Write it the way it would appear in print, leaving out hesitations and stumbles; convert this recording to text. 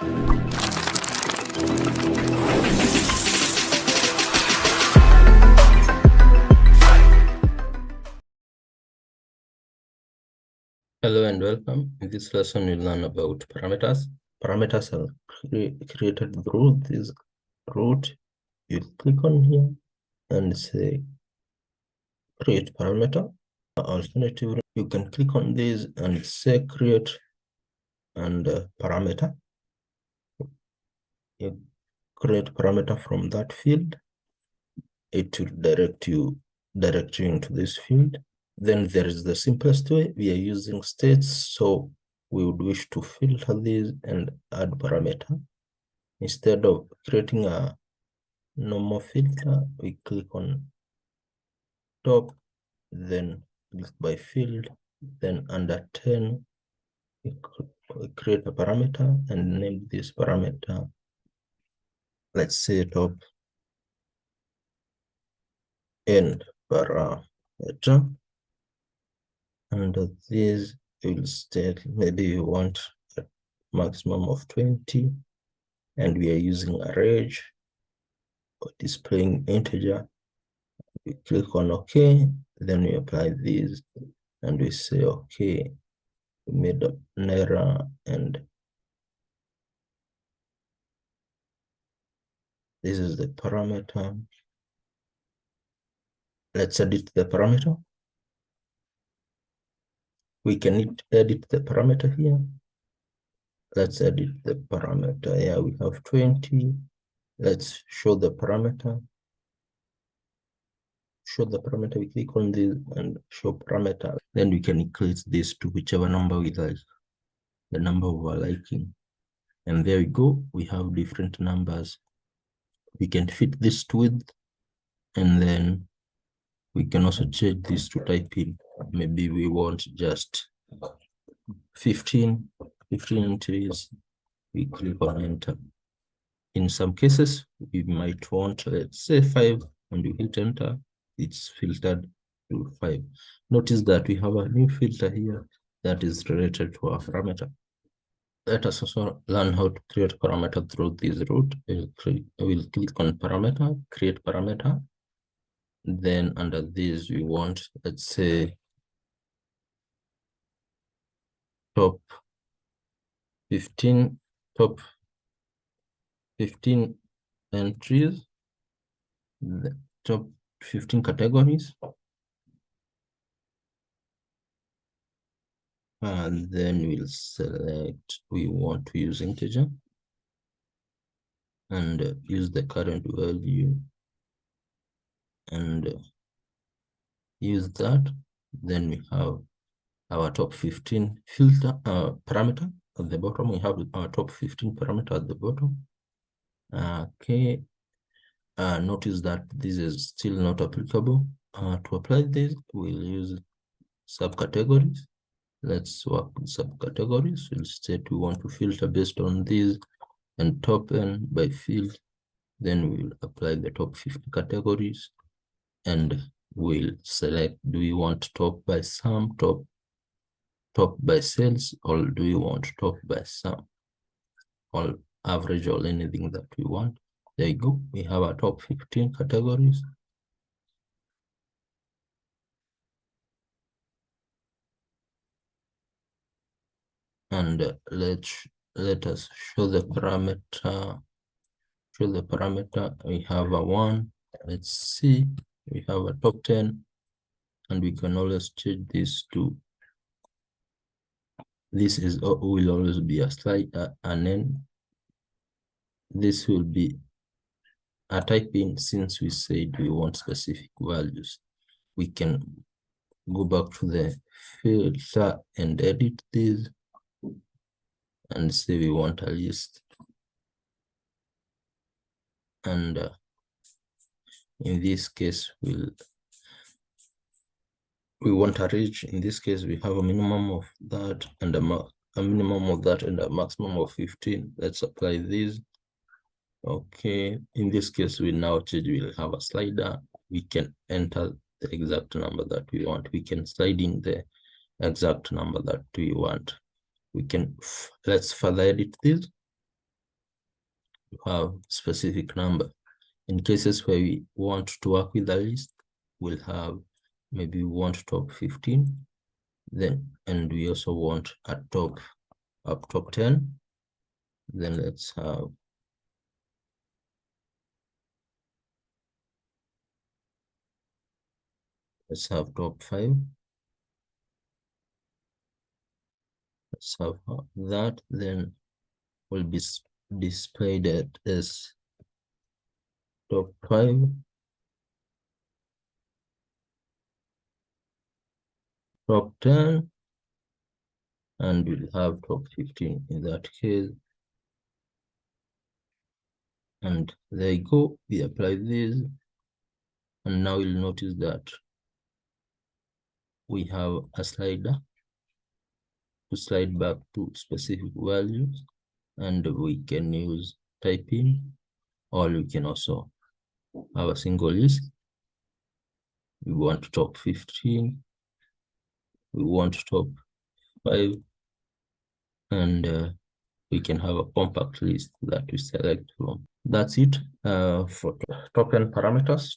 Hello and welcome. In this lesson, we'll learn about parameters. Parameters are created through this route. You click on here and say create parameter. Alternatively, you can click on this and say create and parameter. You create parameter from that field. It will direct you into this field. Then there is the simplest way. We are using states, so we would wish to filter these and add parameter. Instead of creating a normal filter, we click on top, then click by field, then under 10, we create a parameter and name this parameter, let's say top end parameter. Under this, will state maybe you want a maximum of 20, and we are using a range or displaying integer. We click on OK, then we apply this and we say OK. We made an error and this is the parameter. Let's edit the parameter. We can edit the parameter here. Let's edit the parameter. Yeah, we have 20. Let's show the parameter. Show the parameter. We click on this and show parameter. Then we can increase this to whichever number we like, the number we are liking. And there we go. We have different numbers. We can fit this to width, and then we can also change this to type in. Maybe we want just 15 inches. We click on enter. In some cases, we might want, let's say 5, and you hit enter. It's filtered to 5. Notice that we have a new filter here that is related to our parameter. Let us also learn how to create parameter through this route. We'll click on parameter, create parameter. Then under this, we want, let's say, top 15 entries, the top 15 categories. And then we'll select, we want to use integer and use the current value and use that. Then we have our top 15 filter parameter at the bottom. We have our top 15 parameter at the bottom. Okay. Notice that this is still not applicable. To apply this, we'll use subcategories. Let's work with subcategories. We'll state we want to filter based on these and top n by field. Then we'll apply the top 50 categories and we'll select, do we want top by sum, top by sales, or do we want top by sum, or average, or anything that we want. There you go. We have our top 15 categories. And let us show the parameter. We have a 1. Let's see. We have a top 10, and we can always change this to. This will always be a slide, and then this will be a type in. Since we said we want specific values, we can go back to the filter and edit this and say we want a list. And in this case, we want a range. In this case, we have a minimum of that and a minimum of that and a maximum of 15. Let's apply this. Okay, in this case, we now change. We'll have a slider. We can enter the exact number that we want. We can slide in the exact number that we want. We can, let's further edit this. you have specific number. In cases where we want to work with a list, we'll have, maybe we want top 15, then, and we also want a top 10. Then let's have top 5. Let's have that. Then will be displayed as top 5, top 10, and we'll have top 15 in that case. And there you go. We apply this, and now you'll notice that we have a slider to slide back to specific values, and we can use typing, or we can also have a single list. We want top 15, we want top 5, and we can have a compact list that we select from. That's it for token parameters.